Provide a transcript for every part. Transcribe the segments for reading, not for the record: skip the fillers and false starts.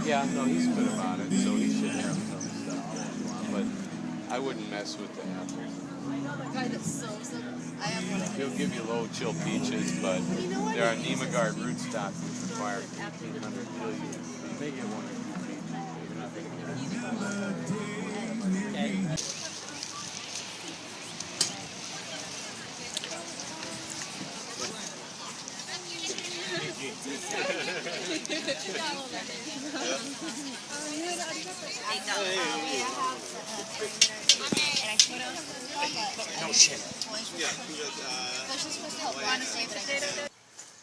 Yeah, no, he's good about it, so he should have some stuff. But I wouldn't mess with the apples. He'll give you low chill peaches, but there are Nemagard rootstock that require 1,800 billion. You may get one or two peaches, maybe nothing. No shit.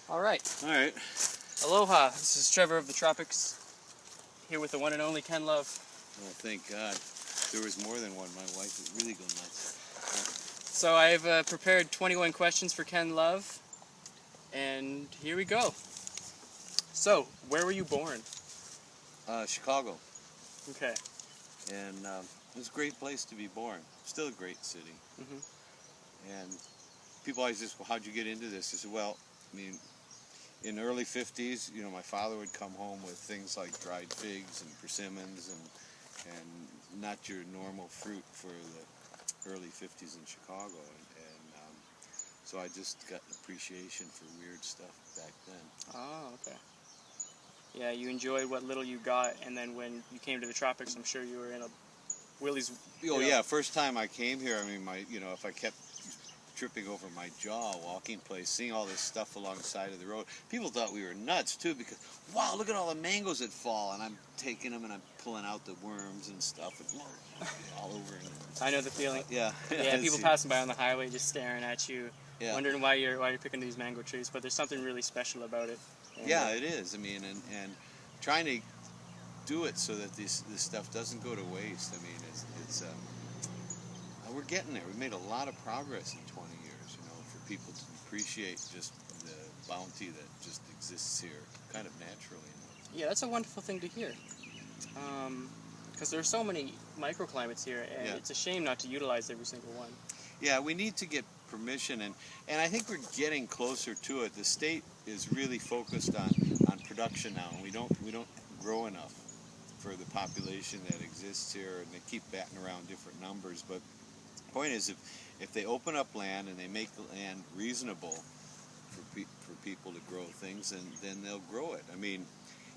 All right. All right. Aloha. This is Trevor of the Tropics, here with the one and only Ken Love. Well, thank God. There was more than one. My wife would really go nuts. So I've prepared 21 questions for Ken Love, and here we go. So, where were you born? Chicago. Okay. And it was a great place to be born. Still a great city. And people always just, well, how'd you get into this? I said, well, I mean, in the early 50s, you know, my father would come home with things like dried figs and persimmons and not your normal fruit for the early 50s in Chicago. And so I just got an appreciation for weird stuff back then. Oh, okay. Yeah, you enjoyed what little you got, and then when you came to the tropics, I'm sure you were in a Willie's. Oh yeah, first time I came here, I mean, if I kept tripping over my jaw, walking place, seeing all this stuff along the side of the road, people thought we were nuts too, because wow, look at all the mangoes that fall, and I'm taking them and I'm pulling out the worms and stuff, and all over. I know the feeling. Yeah. Yeah, people passing by on the highway just staring at you, Yeah. wondering why you're picking these mango trees, but there's something really special about it. And, yeah, it is. I mean, and trying to do it so that this stuff doesn't go to waste. I mean, it's we're getting there. We've made a lot of progress in 20 years, you know, for people to appreciate just the bounty that just exists here, kind of naturally. Yeah, that's a wonderful thing to hear. Because there are so many microclimates here, and Yeah. it's a shame not to utilize every single one. Yeah, we need to get permission, and I think we're getting closer to it. The state is really focused on production now, and we don't grow enough for the population that exists here, and they keep batting around different numbers. But the point is, if they open up land and they make the land reasonable for people to grow things, then they'll grow it. I mean,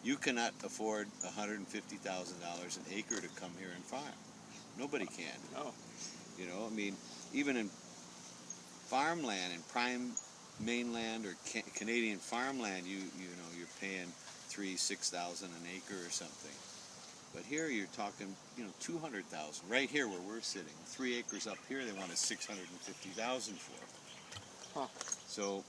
you cannot afford $150,000 an acre to come here and farm. Nobody can. No. You know, I mean, even in farmland, in prime mainland or Canadian farmland, you know, you're paying $3,000-6,000 an acre or something. But here you're talking, you know, $200,000. Right here where we're sitting, 3 acres up here, they wanted $650,000 for. Huh. So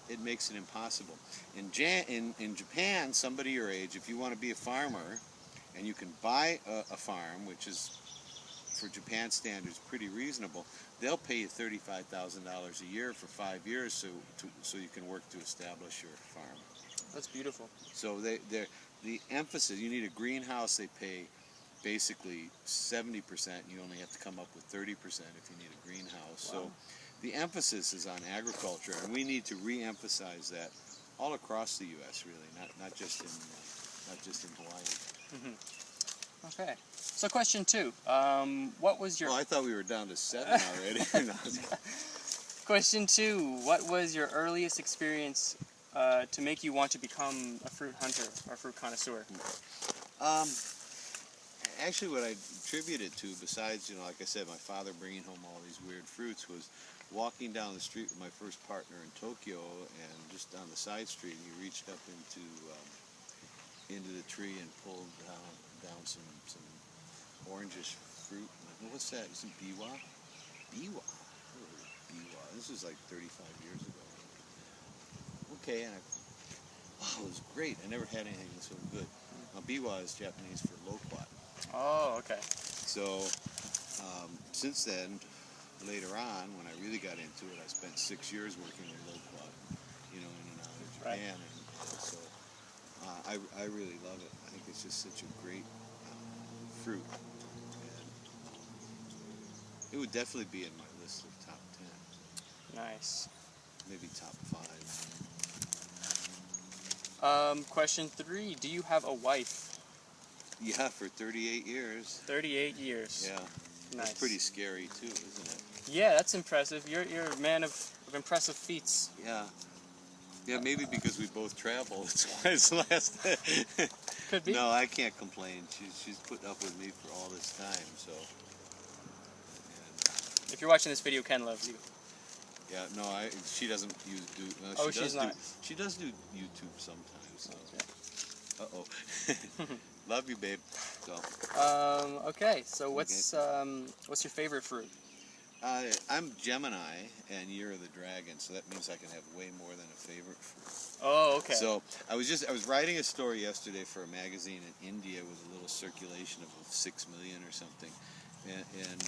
it makes it impossible. In Japan, somebody your age, if you want to be a farmer, and you can buy a farm, which is for Japan standards pretty reasonable, they'll pay you $35,000 a year for 5 years, so you can work to establish your farm. That's beautiful. So the emphasis, you need a greenhouse, they pay basically 70%, you only have to come up with 30% if you need a greenhouse. Wow. So the emphasis is on agriculture, and we need to re-emphasize that all across the U.S. really, not just in Hawaii. Okay. So question 2, what was your... Well, I thought we were down to 7 already. No, Question 2, what was your earliest experience to make you want to become a fruit hunter or fruit connoisseur? Actually, what I attributed to, besides, you know, like I said, my father bringing home all these weird fruits, was walking down the street with my first partner in Tokyo, and just down the side street, he reached up into the tree and pulled down some orangish fruit. What's that? Is it biwa? Biwa. Biwa. This was like 35 years ago. Okay, and wow, it was great. I never had anything so good. Now, biwa is Japanese for loquat. Oh, okay. So, since then, later on, when I really got into it, I spent 6 years working with loquat, you know, in and out of Japan. Right. And so, I really love it. I think it's just such a great fruit. And it would definitely be in my list of top 10. Nice. Maybe top 5. Question 3. Do you have a wife? Yeah, for 38 years. 38 years. Yeah. Nice. That's pretty scary too, isn't it? Yeah, that's impressive. You're a man of impressive feats. Yeah. Yeah, maybe because we both travel. That's why it's last. Could be. No, I can't complain. She's put up with me for all this time, so. And, If you're watching this video, Ken loves you. yeah, no, she doesn't do. No, Oh, she she's does not. She does do YouTube sometimes. So. Okay. Uh-oh. Love you, babe. So. Okay. So what's your favorite fruit? I'm Gemini, and you're the dragon, so that means I can have way more than a favorite fruit. Oh, okay. So I was writing a story yesterday for a magazine in India with a little circulation of 6 million or something, and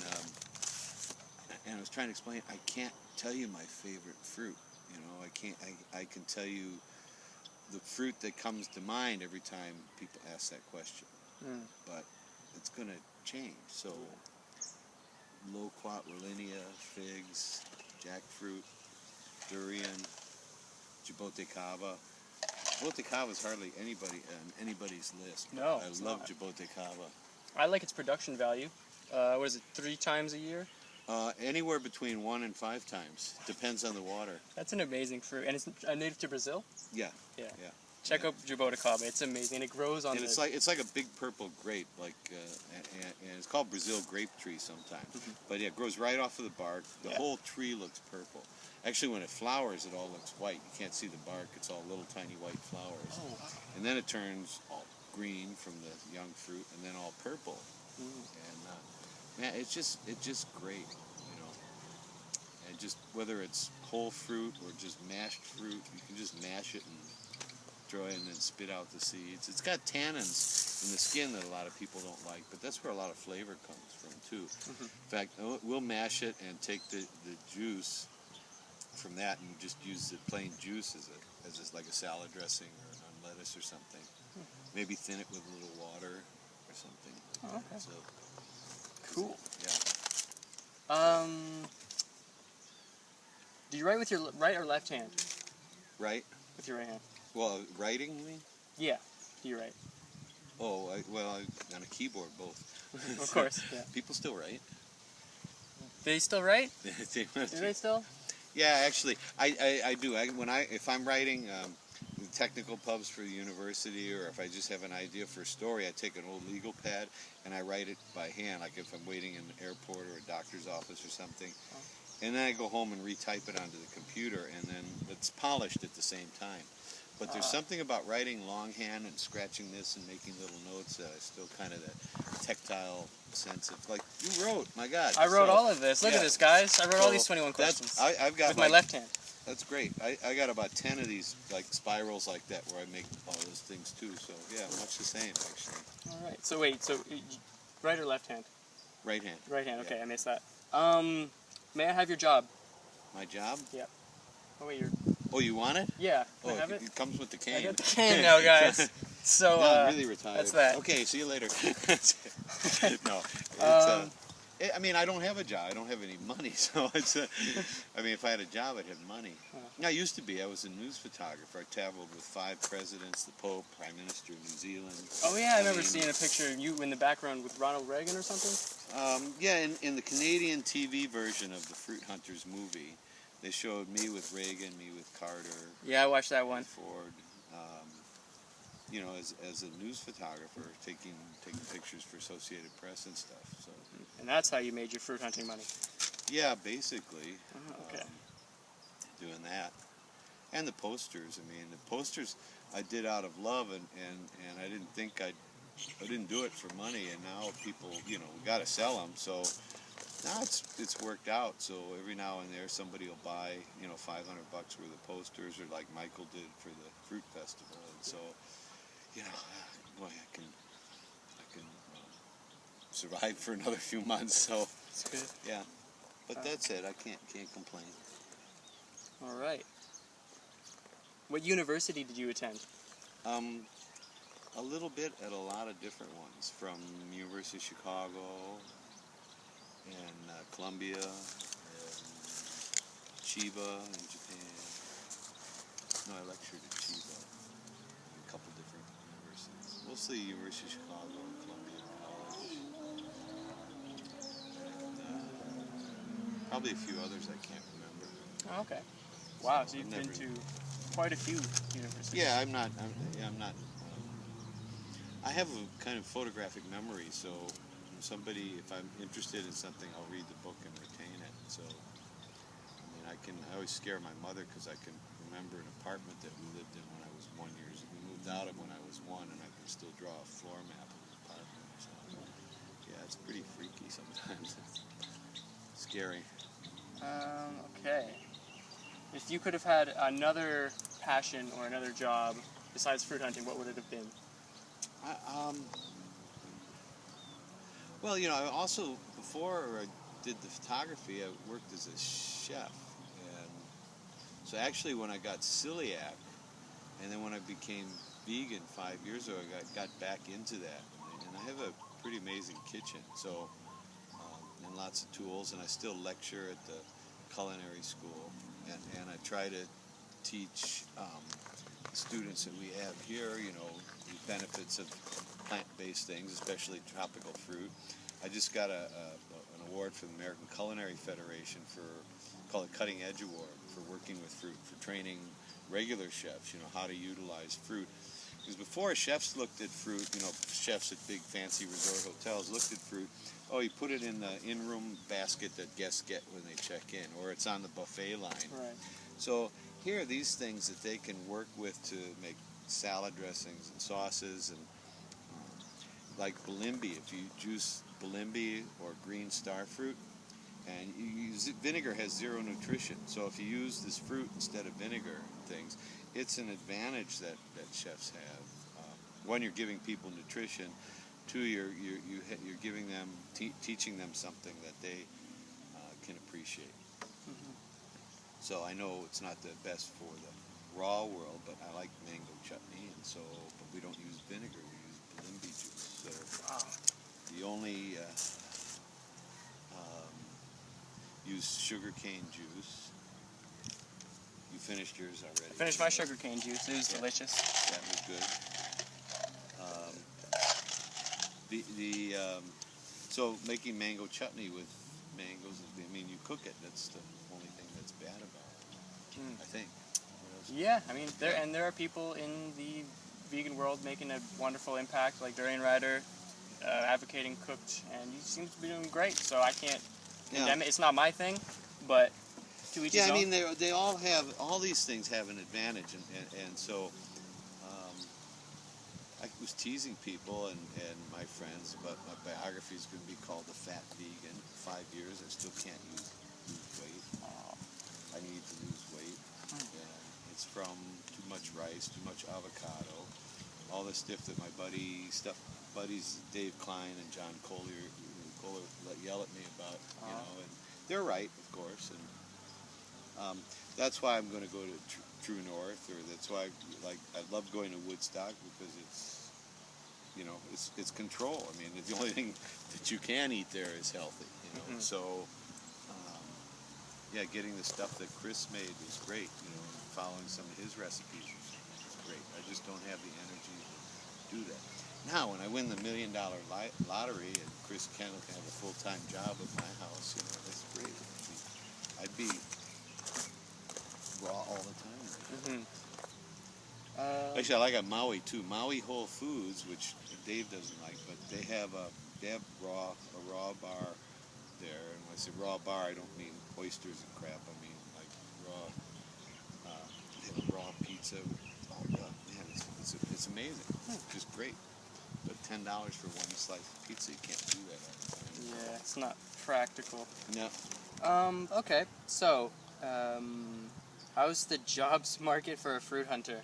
I was trying to explain. I can't tell you my favorite fruit. You know, I can't. I can tell you the fruit that comes to mind every time people ask that question, but it's going to change. So. Loquat, Rollinia, figs, jackfruit, durian, Jabote Cava. Jabote Cava is hardly on anybody's list. No, I love Jabote Cava. I like its production value. What is it, 3 times a year? Anywhere between 1 and 5 times. Depends on the water. That's an amazing fruit. And it's native to Brazil? Yeah. Yeah. Yeah. Check out Jabote Cava. It's amazing. It grows on and it's like a big purple grape, like and it's called Brazil grape tree sometimes. But yeah, it grows right off of the bark. The whole tree looks purple. Actually, when it flowers, it all looks white. You can't see the bark. It's all little tiny white flowers. Oh, wow. And then it turns all green from the young fruit, and then all purple. And man, it's just great, you know. And just whether it's whole fruit or just mashed fruit, you can just mash it and throw it and then spit out the seeds. It's got tannins in the skin that a lot of people don't like, but that's where a lot of flavor comes from too. In fact, we'll mash it and take the juice from that and just use the plain juice as like a salad dressing or on lettuce or something. Maybe thin it with a little water or something. Oh, okay. So, cool. yeah. Do you write with your right or left hand? Right? With your right hand. Well, writing, you mean? Yeah. Do you write? Oh, on a keyboard, both. Of course. Yeah. People still write. They still write? They Do they still? Yeah, actually, I do. If I'm writing technical pubs for the university, or if I just have an idea for a story, I take an old legal pad and I write it by hand, like if I'm waiting in an airport or a doctor's office or something. And then I go home and retype it onto the computer, and then it's polished at the same time. But there's something about writing longhand and scratching this and making little notes that I still kind of that tactile sense of, like, you wrote, my God. I wrote all of this. Look at this, guys. I wrote all these 21 questions. I've got with my left hand. That's great. I got about 10 of these like spirals like that where I make all those things too. So yeah, much the same actually. All right. So wait. So right or left hand? Right hand. Right hand. Okay, Yeah. I missed that. May I have your job? My job? Yeah. Oh wait, you're. Oh, you want it? Yeah. Can Oh, I have it? it comes with the cane. I got the cane now, guys. So no, I'm really retired. that's that. Okay, see you later. No, it's, I mean, I don't have a job. I don't have any money, so it's. I mean, if I had a job, I'd have money. I used to be. I was a news photographer. I traveled with 5 presidents, the Pope, Prime Minister of New Zealand. Oh yeah, I remember seeing a picture of you in the background with Ronald Reagan or something. Yeah, in the Canadian TV version of the Fruit Hunters movie, they showed me with Reagan, me with Carter. Yeah, I watched that one. Ford. You know, as a news photographer, taking pictures for Associated Press and stuff. So. And that's how you made your fruit hunting money. Yeah, basically. Okay. Doing that, and the posters. I mean, the posters I did out of love, and I didn't think I didn't do it for money. And now people, you know, we got to sell them. So now it's worked out. So every now and there, somebody will buy, you know, $500 worth of posters, or like Michael did for the fruit festival. And so, you know, boy, I can survive for another few months. So That's good. yeah, but that's it. I can't complain. All right. What university did you attend? A little bit at a lot of different ones, from University of Chicago and Columbia and Chiba in Japan. No, I lectured at Chiba. couple different universities, mostly University of Chicago and Columbia College, and probably a few others I can't remember. Oh, okay. Wow, so I've you've been never- to quite a few universities. Yeah, I'm not. I have a kind of photographic memory, so if I'm interested in something, I'll read the book and retain it. So, I mean, I always scare my mother because I can remember an apartment that we lived in when I was 1 year. We moved out of when I was 1, and I can still draw a floor map of the apartment. So, yeah, it's pretty freaky sometimes. It's scary. Okay. If you could have had another passion or another job besides fruit hunting, what would it have been? Well, I also, before I did the photography, I worked as a chef. And so actually when I got celiac, and then when I became vegan 5 years ago, I got back into that. And I have a pretty amazing kitchen, so, and lots of tools, and I still lecture at the Culinary school. And I try to teach students that we have here, the benefits of plant-based things, especially tropical fruit. I just got an award from the American Culinary Federation called a Cutting Edge Award for working with fruit, for training regular chefs, how to utilize fruit. Because before chefs looked at fruit, chefs at big fancy resort hotels looked at fruit, you put it in the in-room basket that guests get when they check in, or it's on the buffet line. Right. So here are these things that they can work with to make salad dressings and sauces, and like balimbi. If you juice balimbi or green star fruit, and you use it, vinegar has zero nutrition. So if you use this fruit instead of vinegar and things, it's an advantage that chefs have. One, you're giving people nutrition. Two, you're giving them, teaching them something that they can appreciate. Mm-hmm. So I know it's not the best for the raw world, but I like mango chutney, and so, but we don't use vinegar, we use balimbi juice. So Wow. the only use sugarcane juice. You finished yours already. I finished my sugarcane juice. It was delicious. That was good. So making mango chutney with mangoes, I mean, you cook it. That's the only thing that's bad about it, I think. Yeah, I mean, there are people in the vegan world making a wonderful impact, like Durian Rider, advocating cooked, and he seems to be doing great. So I can't condemn it. It's not my thing, but to each his own. I mean, they all these things have an advantage, and so I was teasing people and my friends about my biography is going to be called The Fat Vegan. 5 years, I still can't lose weight. I need to lose weight. And it's from too much rice, too much avocado, all the stuff that my buddies Dave Klein and John Kohler yell at me about, and they're right, of course. And that's why I'm going to go to True North, or that's why I love going to Woodstock, because it's control. I mean, the only thing that you can eat there is healthy, Mm-hmm. So getting the stuff that Chris made was great. Following some of his recipes was great. I just don't have the energy to do that. Now, when I win the $1 million lottery and Chris Kennel can have a full-time job at my house, that's great. I'd be raw all the time. Mm-hmm. Actually, I like at Maui too. Maui Whole Foods, which Dave doesn't like, but they have a raw bar there. And when I say raw bar, I don't mean oysters and crap. I mean like raw. They have a raw pizza. Man, it's amazing. Just great. But $10 for one slice of pizza, you can't do that all the time. Yeah, it's not practical. No. Okay, so, how's the jobs market for a fruit hunter?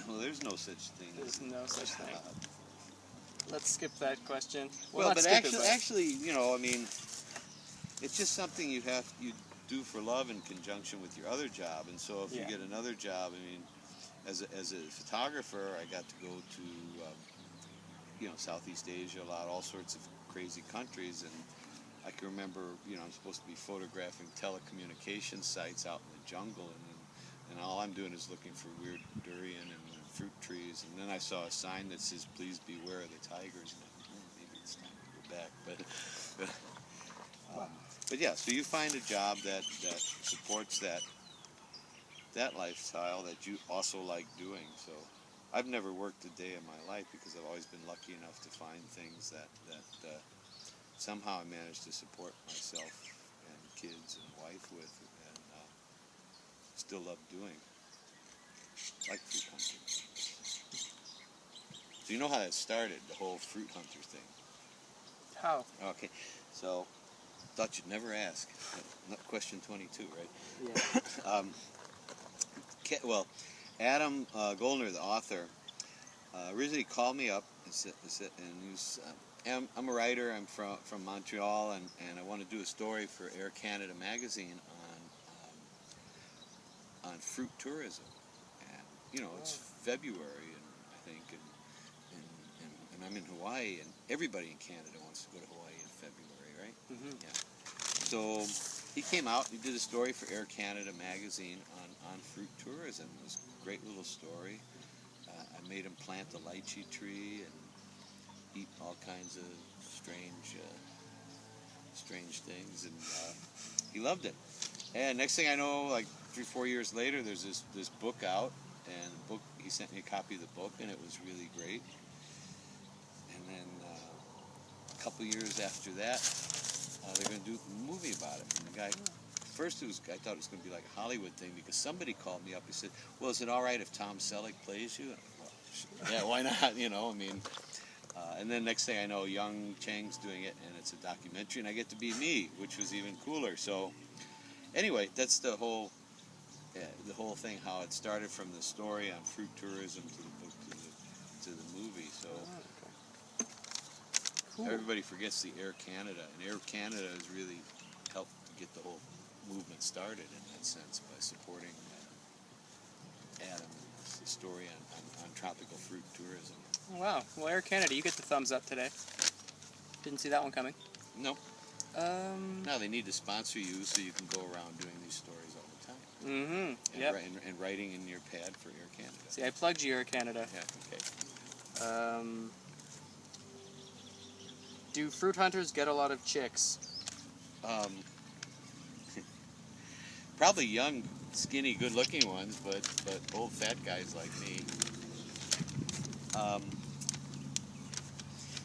Well, there's no such thing. There's no such thing. Let's skip that question. Well, not but skip it, actually, I mean, it's just something you do for love in conjunction with your other job. And so if you get another job, I mean, as a photographer, I got to go to Southeast Asia a lot, all sorts of crazy countries, and I can remember, I'm supposed to be photographing telecommunication sites out in the jungle, and all I'm doing is looking for weird durian and fruit trees, and then I saw a sign that says, "Please beware of the tigers." And I thought, maybe it's time to go back. But yeah, so you find a job that supports that lifestyle that you also like doing. So I've never worked a day in my life because I've always been lucky enough to find things that somehow I managed to support myself and kids and wife with, and still love doing. Like fruit hunting. So you know how that started, the whole fruit hunter thing? How? Okay, so thought you'd never ask. Question 22, right? Yeah. Well, Adam Goldner, the author, originally called me up and said, and he was, I'm a writer. I'm from Montreal, and I want to do a story for Air Canada magazine on fruit tourism. And you know, it's February, and I think, and I'm in Hawaii, and everybody in Canada wants to go to Hawaii in February, right? Mm-hmm. Yeah. So he came out. He did a story for Air Canada magazine on fruit tourism. It was a great little story. I made him plant a lychee tree and eat all kinds of strange things, and he loved it. And next thing I know, like 3-4 years later, there's this book out, and the book, he sent me a copy of the book, and it was really great. And then a couple years after that, they're going to do a movie about it. And the guy, first I thought it was going to be like a Hollywood thing, because somebody called me up. He said, "Well, is it all right if Tom Selleck plays you?" And, well, yeah, why not? You know, I mean. And then next thing I know, Young Chang's doing it, and it's a documentary, and I get to be me, which was even cooler. So, anyway, that's the whole thing. How it started from the story on fruit tourism to the book to the movie. So, Cool. Everybody forgets the Air Canada, and Air Canada has really helped to get the whole movement started in that sense by supporting Adam's story on tropical fruit tourism. Wow. Well, Air Canada, you get the thumbs up today. Didn't see that one coming. Nope. Now they need to sponsor you so you can go around doing these stories all the time. Mm-hmm. Yep. And writing in your pad for Air Canada. See, I plugged you, Air Canada. Yeah, okay. Do fruit hunters get a lot of chicks? Probably young, skinny, good-looking ones, but old fat guys like me.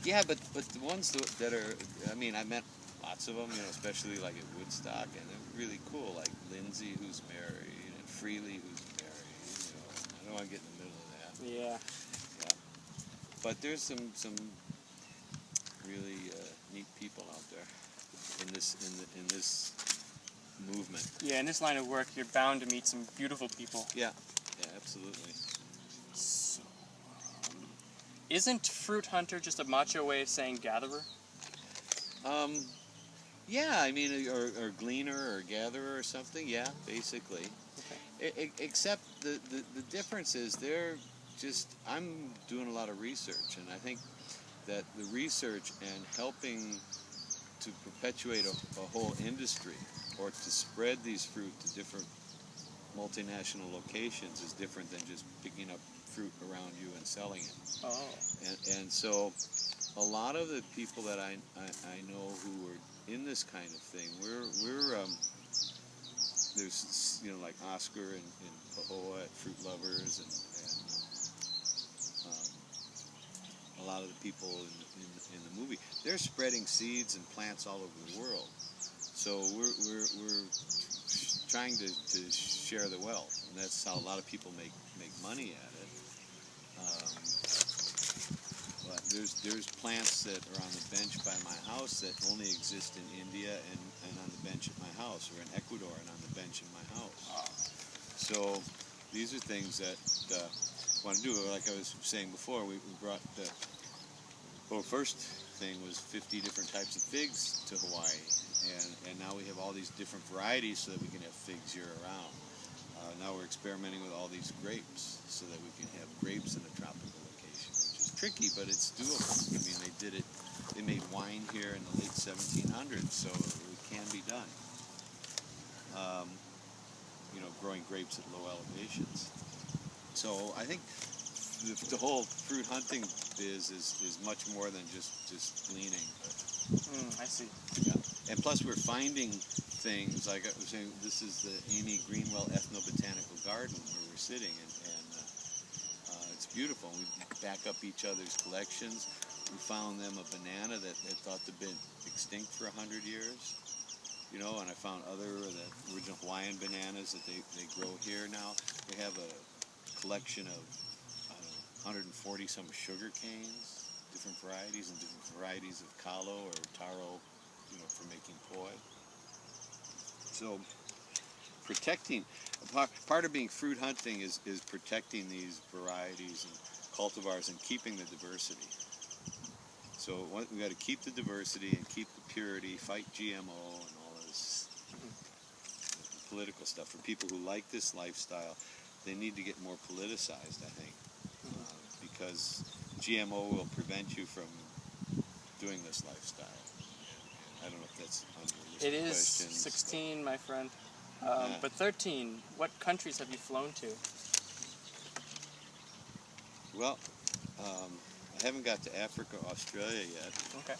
Yeah, but the ones that are, I mean, I met lots of them, you know, especially like at Woodstock, and they're really cool, like Lindsay, who's married, and Freely, who's married, you know. I don't want to get in the middle of that. Yeah. Yeah. But there's some really neat people out there in this movement. Yeah, in this line of work, you're bound to meet some beautiful people. Yeah, absolutely. So, isn't fruit hunter just a macho way of saying gatherer? Yeah, I mean, or gleaner or gatherer or something. Yeah, basically. Okay. Except the difference is I'm doing a lot of research, and I think that the research and helping to perpetuate a whole industry or to spread these fruit to different multinational locations is different than just picking up fruit around you and selling it. Oh. And so a lot of the people that I know who are in this kind of thing, we're there's, you know, like Oscar and Pahoa at Fruit Lovers, and a lot of the people in the movie, they're spreading seeds and plants all over the world. So we're trying to share the wealth, and that's how a lot of people make money at it. But there's plants that are on the bench by my house that only exist in India and on the bench at my house, or in Ecuador and on the bench in my house. So these are things that I want to do. Like I was saying before, we brought first thing was 50 different types of figs to Hawaii, and now we have all these different varieties so that we can have figs year-round. Now we're experimenting with all these grapes so that we can have grapes in a tropical location, which is tricky, but it's doable. I mean, they made wine here in the late 1700s, so it can be done. You know, growing grapes at low elevations. So I think the whole fruit hunting biz is much more than just gleaning. I see. Yeah. And plus we're finding things, like I was saying, this is the Amy Greenwell Ethnobotanical Garden where we're sitting, and it's beautiful. We back up each other's collections. We found them a banana that had thought to have been extinct for 100 years. You know, and I found other the original Hawaiian bananas that they grow here now. They have a collection of, I don't know, 140 some sugar canes, different varieties, and different varieties of kalo or taro, you know, for making poi. So protecting, part of being fruit hunting is protecting these varieties and cultivars and keeping the diversity. So we got to keep the diversity and keep the purity, fight GMO and all this political stuff. For people who like this lifestyle, they need to get more politicized, I think, because GMO will prevent you from doing this lifestyle. And I don't know if that's on your list It of is questions. 16, my friend. Yeah. But 13, what countries have you flown to? Well, I haven't got to Africa, Australia yet, Okay.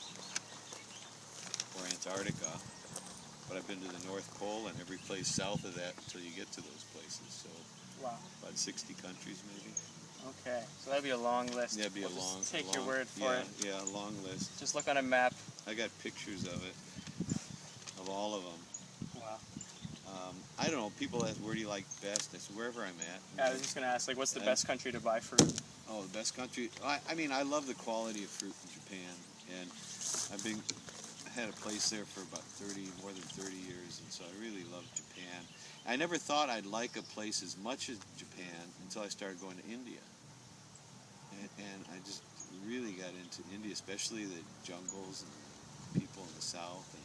or Antarctica, but I've been to the North Pole and every place south of that until you get to those places. So Wow. about 60 countries maybe. Okay. So that'd be a long list. Yeah, it'd be We'll a just long. take a your long- word for it. Yeah, a long list. Just look on a map. I got pictures of it, of all of them. Wow. I don't know. People ask, where do you like best? I said, wherever I'm at. Yeah, I was just gonna ask, like, what's the And- best country to buy fruit? Oh, the best country. I mean, I love the quality of fruit in Japan, and I had a place there for about more than 30 years, and so I really love Japan. I never thought I'd like a place as much as Japan until I started going to India, and I just really got into India, especially the jungles and the people in the south, and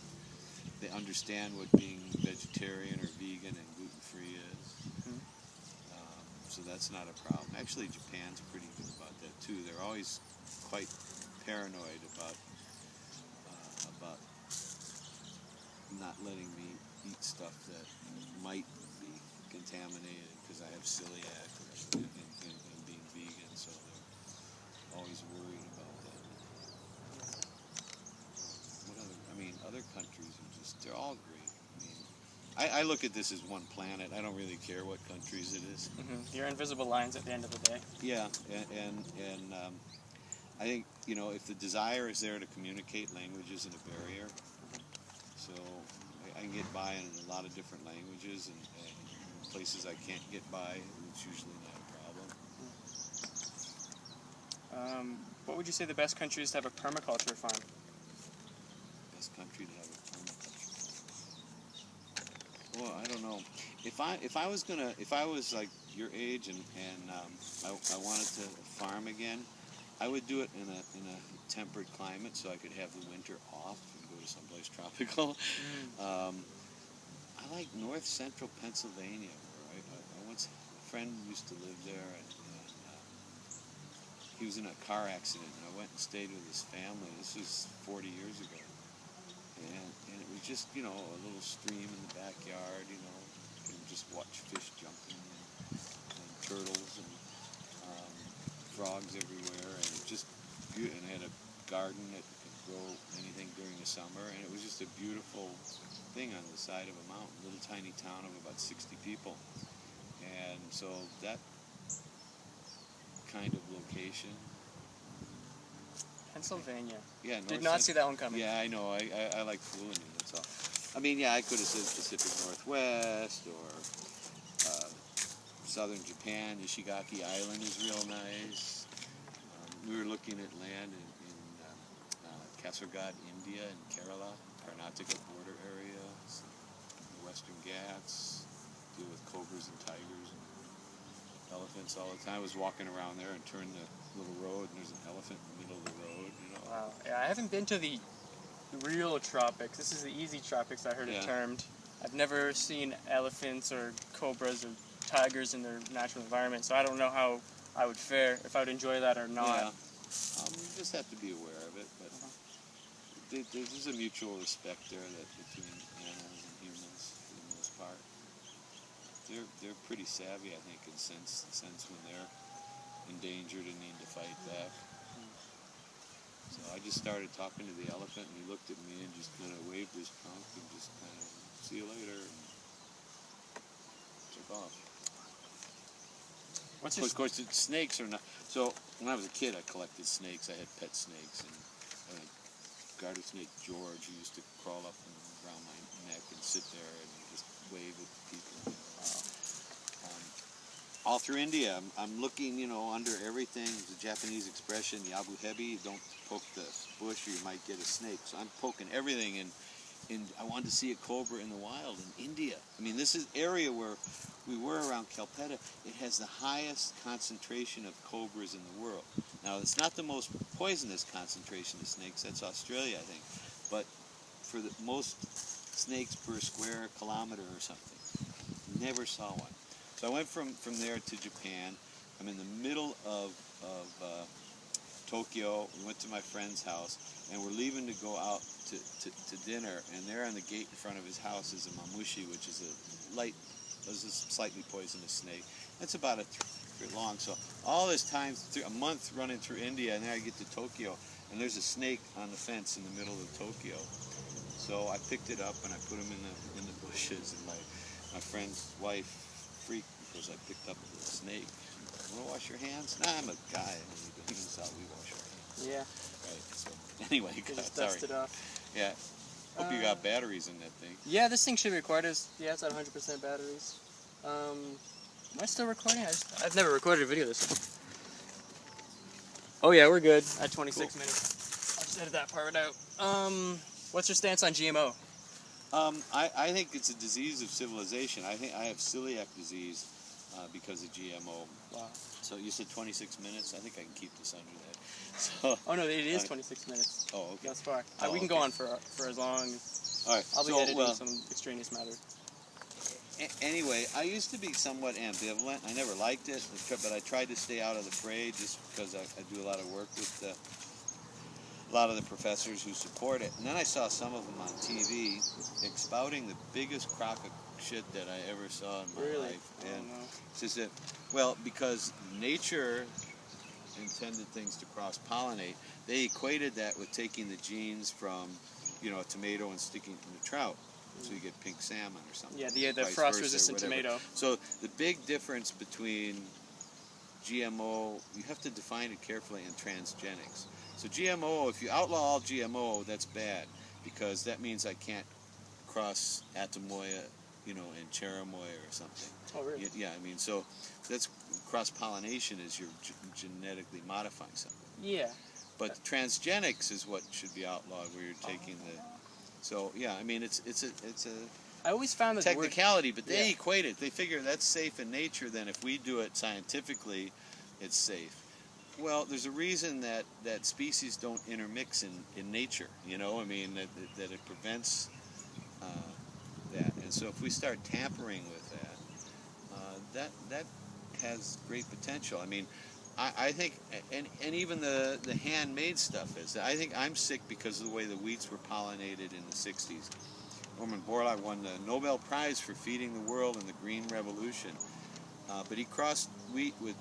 they understand what being vegetarian or vegan and gluten-free is. So that's not a problem. Actually, Japan's pretty good about that too. They're always quite paranoid about not letting me eat stuff that might be contaminated because I have celiac and being vegan. So they're always worried about that. Other countries are they're all great. I look at this as one planet. I don't really care what countries it is. Your invisible lines at the end of the day. Yeah, and I think, you know, if the desire is there to communicate, language isn't a barrier. So I can get by in a lot of different languages, and places I can't get by, it's usually not a problem. What would you say the best country is to have a permaculture farm? Best country to have a permaculture. Well, I don't know. If I was like your age and I wanted to farm again, I would do it in a temperate climate so I could have the winter off and go to someplace tropical. I like north central Pennsylvania, where I once a friend used to live there, and he was in a car accident, and I went and stayed with his family. This was 40 years ago. And it was just, you know, a little stream in the backyard, you know. You can just watch fish jumping and turtles and frogs everywhere. And it just, and I had a garden that could grow anything during the summer. And it was just a beautiful thing on the side of a mountain, little tiny town of about 60 people. And so that kind of location. Pennsylvania. Yeah, Did not see that one coming. Yeah, I know. I like fooling you, that's all. I mean, yeah, I could have said Pacific Northwest or southern Japan. Ishigaki Island is real nice. We were looking at land in Kasaragod, India, and Kerala, Karnataka border area, the Western Ghats, deal with cobras and tigers and elephants all the time. I was walking around there and turned the little road, and there's an elephant in the middle of the road, you know. Wow. Yeah, I haven't been to the real tropics. This is the easy tropics, I heard it termed. I've never seen elephants or cobras or tigers in their natural environment, so I don't know how I would fare, if I would enjoy that or not. Yeah. You just have to be aware of it, but there's a mutual respect there between animals and humans for the most part. They're pretty savvy, I think, in sense when they're in endangered and need to fight back. So I just started talking to the elephant, and he looked at me and just kind of waved his trunk and just kind of, see you later, and took off. Of course, snakes are not. So when I was a kid, I collected snakes. I had pet snakes, and garter snake George, who used to crawl up and around my neck and sit there and just wave at people. All through India, I'm looking, under everything. There's a Japanese expression, yabu hebi, don't poke the bush or you might get a snake. So I'm poking everything, and I wanted to see a cobra in the wild in India. I mean, this is area where we were around Calcutta. It has the highest concentration of cobras in the world. Now, it's not the most poisonous concentration of snakes. That's Australia, I think. But for the most snakes per square kilometer or something, never saw one. So I went from there to Japan. I'm in the middle of Tokyo. We went to my friend's house, and we're leaving to go out to dinner. And there on the gate in front of his house is a mamushi, which is a slightly poisonous snake. It's about a 3 foot long. So all this time, a month running through India, and then I get to Tokyo, and there's a snake on the fence in the middle of Tokyo. So I picked it up and I put him in the bushes, and my friend's wife freaked because I picked up the snake. You want to wash your hands? Nah, I'm a guy. That's how we wash our hands. Yeah. Right. So anyway, Just sorry. dust it off. Yeah. Hope you got batteries in that thing. Yeah, this thing should record. It's at 100% batteries. Am I still recording? I've never recorded a video this way. Oh yeah, we're good at 26 minutes. I'll just edit that part out. What's your stance on GMO? I think it's a disease of civilization. I think I have celiac disease because of GMO. Wow. So you said 26 minutes? I think I can keep this under that. So, oh no, it is 26 minutes. Oh, okay. That's far. Oh, we can go on for as long as... All right. I'll be editing some extraneous matter. Anyway, I used to be somewhat ambivalent. I never liked it, but I tried to stay out of the fray just because I do a lot of work with a lot of the professors who support it. And then I saw some of them on TV expouting the biggest crock of shit that I ever saw in my life. And it's just that, well, because nature intended things to cross-pollinate, they equated that with taking the genes from, a tomato and sticking it in a trout. So you get pink salmon or something. Yeah, the frost-resistant tomato. So the big difference between GMO, you have to define it carefully, and transgenics. So GMO, if you outlaw all GMO, that's bad, because that means I can't cross Atamoya, and Cherimoya or something. Oh, really? Yeah, I mean, so that's cross-pollination is you're genetically modifying something. Yeah. But transgenics is what should be outlawed, where you're taking the... So, yeah, I mean, it's a I always found that technicality, but they equate it. They figure that's safe in nature, then if we do it scientifically, it's safe. Well, there's a reason that species don't intermix in nature, I mean, that it prevents that. And so if we start tampering with that has great potential. I mean, I think, and even the handmade stuff is. I think I'm sick because of the way the wheats were pollinated in the 60s. Norman Borlaug won the Nobel Prize for feeding the world in the Green Revolution. But he crossed wheat with,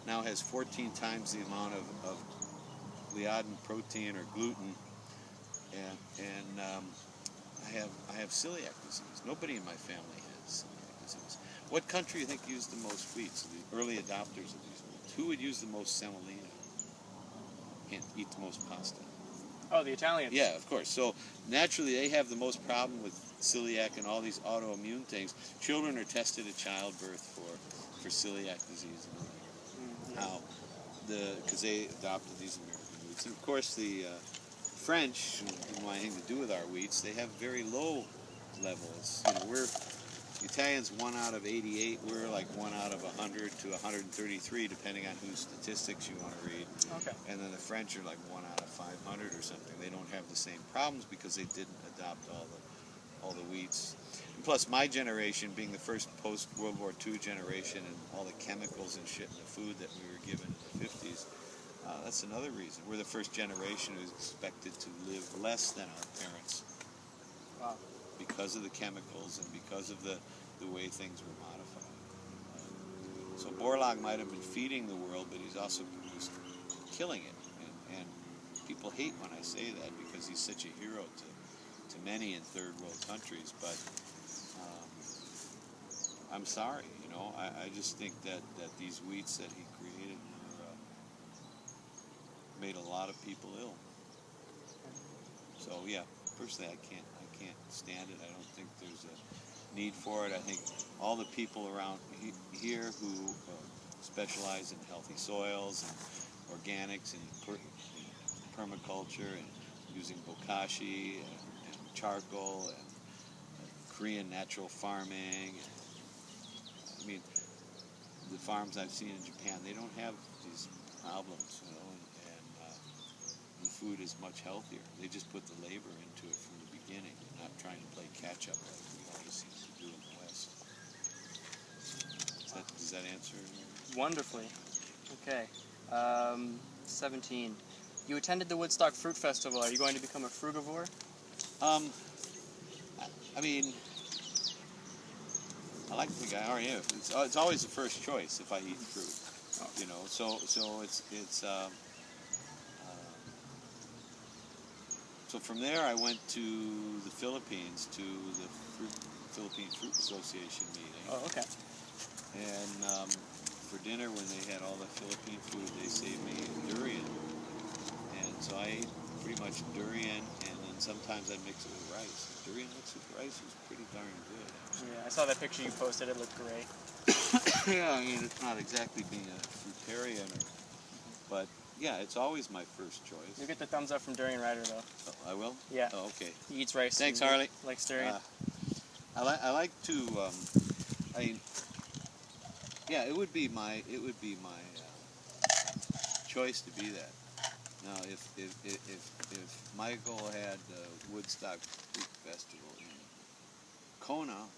now has 14 times the amount of gliadin protein or gluten. And I have celiac disease. Nobody in my family has celiac disease. What country do you think used the most wheat? So the early adopters of these wheats. Who would use the most semolina? Can't eat the most pasta. Oh, the Italians. Yeah, of course. So naturally, they have the most problem with celiac and all these autoimmune things. Children are tested at childbirth for celiac disease. How because they adopted these American wheats, and of course the French, who don't want anything to do with our wheats, they have very low levels. We're Italians 1 out of 88. We're like 1 out of 100 to 133, depending on whose statistics you want to read. Okay. And then the French are like 1 out of 500 or something. They don't have the same problems because they didn't adopt all the wheats. And plus, my generation, being the first post-World War II generation, and all the chemicals and shit in the food that we were given in the 50s, that's another reason. We're the first generation who's expected to live less than our parents. Wow. Because of the chemicals and because of the way things were modified. So Borlaug might have been feeding the world, but he's also was killing it. And people hate when I say that because he's such a hero to many in third world countries. But I'm sorry, you know. I just think that these wheats that he created made a lot of people ill. So yeah, personally, I can't stand it. I don't think there's a need for it. I think all the people around here who specialize in healthy soils and organics and permaculture and using bokashi and charcoal and Korean natural farming. I mean, the farms I've seen in Japan, they don't have these problems, you know, and the food is much healthier. They just put the labor into it from the beginning, and not trying to play catch up like we always seem to do in the West. Does that answer? Wonderfully. Okay. 17. You attended the Woodstock Fruit Festival. Are you going to become a frugivore? I mean, I like the guy. I am. It's always the first choice if I eat fruit, you know. So from there I went to the Philippines to the Philippine Fruit Association meeting. Oh, okay. And for dinner, when they had all the Philippine food, they saved me durian. And so I ate pretty much durian, and then sometimes I'd mix it with rice. Durian mixed with rice was pretty darn good. Yeah, I saw that picture you posted. It looked great. Yeah, I mean, it's not exactly being a fruitarian, but yeah, it's always my first choice. You get the thumbs up from Durian Rider, though. Oh, I will? Yeah. Oh, okay. He eats rice. Thanks, Harley. Likes durian. I like to. Yeah, it would be my choice to be that. Now, if Michael had the Woodstock Fruit Festival in Kona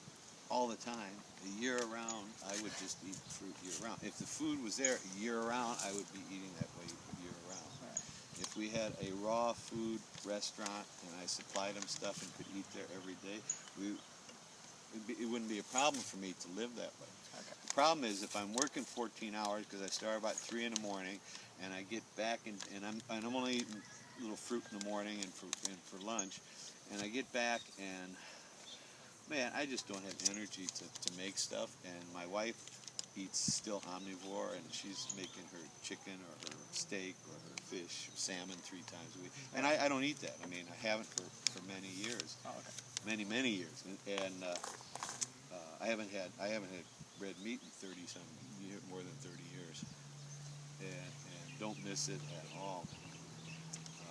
all the time, year round, I would just eat fruit year round. If the food was there year round, I would be eating that way year round. Right. If we had a raw food restaurant and I supplied them stuff and could eat there every day, it wouldn't be a problem for me to live that way. Okay. The problem is if I'm working 14 hours because I start about 3 in the morning and I get back and I'm only eating a little fruit in the morning and for lunch, and I get back and man, I just don't have energy to make stuff. And my wife eats still omnivore, and she's making her chicken or her steak or her fish, or salmon 3 times a week. And I don't eat that. I mean, I haven't for many years. Oh, okay. Many years. And I haven't had red meat in 30-some years, more than 30 years. And don't miss it at all.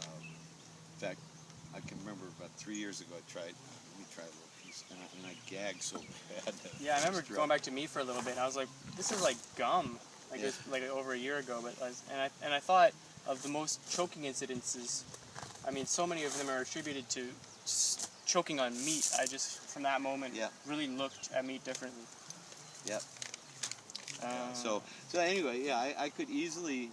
In fact, I can remember about 3 years ago I tried a little piece, and I gagged so bad. Yeah, I remember going back to meat for a little bit, and I was like, this is like gum. Like, it was like over a year ago, but I thought of the most choking incidences. I mean, so many of them are attributed to choking on meat. I just, from that moment, really looked at meat differently. Yep. So anyway, yeah, I could easily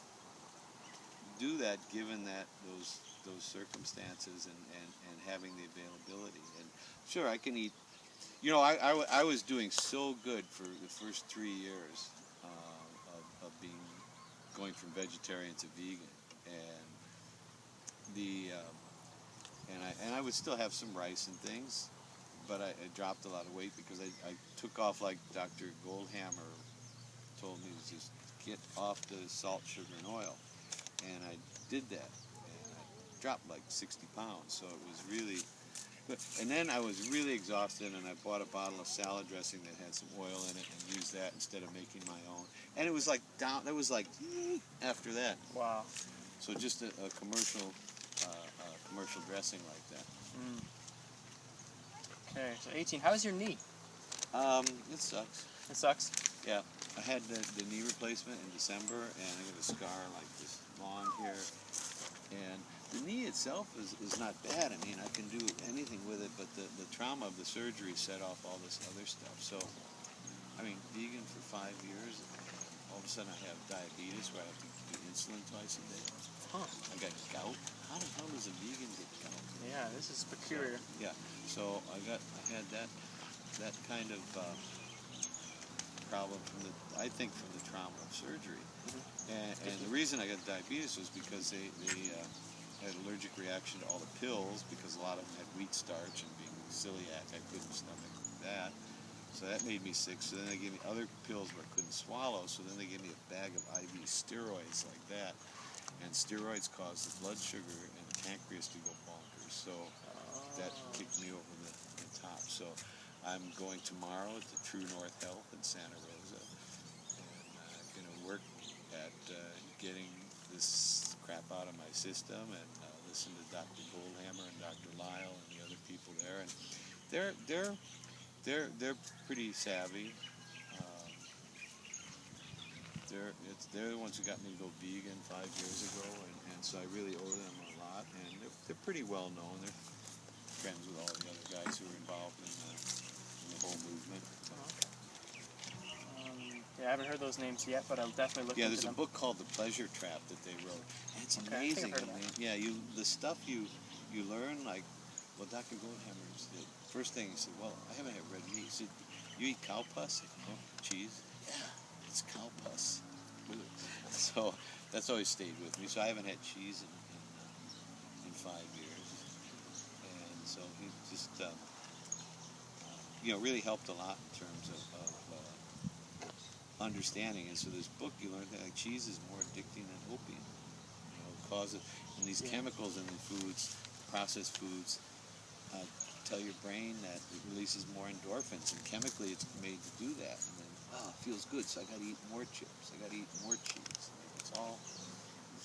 do that given that those circumstances and having the availability. And sure, I can eat. You know, I was doing so good for the first 3 years of going from vegetarian to vegan, and I would still have some rice and things, but I dropped a lot of weight because I took off like Dr. Goldhammer told me to just get off the salt, sugar, and oil, and I did that, and I dropped like 60 pounds. So it was really. And then I was really exhausted, and I bought a bottle of salad dressing that had some oil in it, and used that instead of making my own. And it was like down. That was like after that. Wow. So just a commercial dressing like that. Mm. Okay, so 18. How's your knee? It sucks. It sucks. Yeah, I had the knee replacement in December, and I got a scar like this long here, and. The knee itself is not bad. I mean, I can do anything with it, but the trauma of the surgery set off all this other stuff. So, I mean, vegan for 5 years, all of a sudden I have diabetes where I have to do insulin twice a day. Huh. I got gout. How the hell does a vegan get gout? Yeah, this is peculiar. So, yeah, so I had that kind of problem I think from the trauma of surgery. And the reason I got diabetes was because they had an allergic reaction to all the pills, because a lot of them had wheat starch, and being celiac, I couldn't stomach that. So that made me sick. So then they gave me other pills where I couldn't swallow. So then they gave me a bag of IV steroids like that. And steroids cause the blood sugar and the pancreas to go bonkers. So that kicked me over the top. So I'm going tomorrow to True North Health in Santa Rosa. And I'm going to work at getting this crap out of my system, and listen to Dr. Goldhammer and Dr. Lyle and the other people there. And they're pretty savvy. They're the ones who got me to go vegan 5 years ago, and so I really owe them a lot. And they're pretty well known. They're friends with all the other guys who are involved in the whole movement. Yeah, I haven't heard those names yet, but I'll definitely look into them. Yeah, there's a book called The Pleasure Trap that they wrote. And it's amazing. I think I've heard of that. Yeah, the stuff you learn, like, well, Dr. Goldhammer said, first thing he said, well, I haven't had red meat. He said, you eat cow pus? I said, no. Cheese? Yeah, it's cow pus. So that's always stayed with me. So I haven't had cheese in 5 years. And so he just, really helped a lot in terms of understanding. And so this book, you learn that cheese is more addicting than opium. And these chemicals in the foods, processed foods, tell your brain that it releases more endorphins, and chemically it's made to do that. And then, it feels good, so I got to eat more chips. I got to eat more cheese. It's all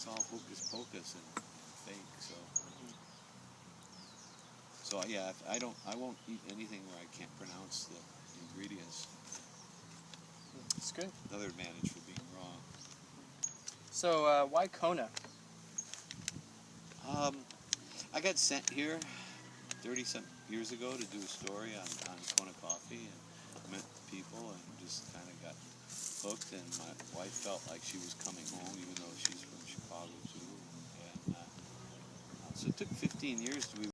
hocus pocus and fake. So yeah, I won't eat anything where I can't pronounce the ingredients. It's good. Another advantage for being wrong. So why Kona? I got sent here 30-some years ago to do a story on Kona coffee, and met people and just kind of got hooked. And my wife felt like she was coming home, even though she's from Chicago too. And so it took 15 years to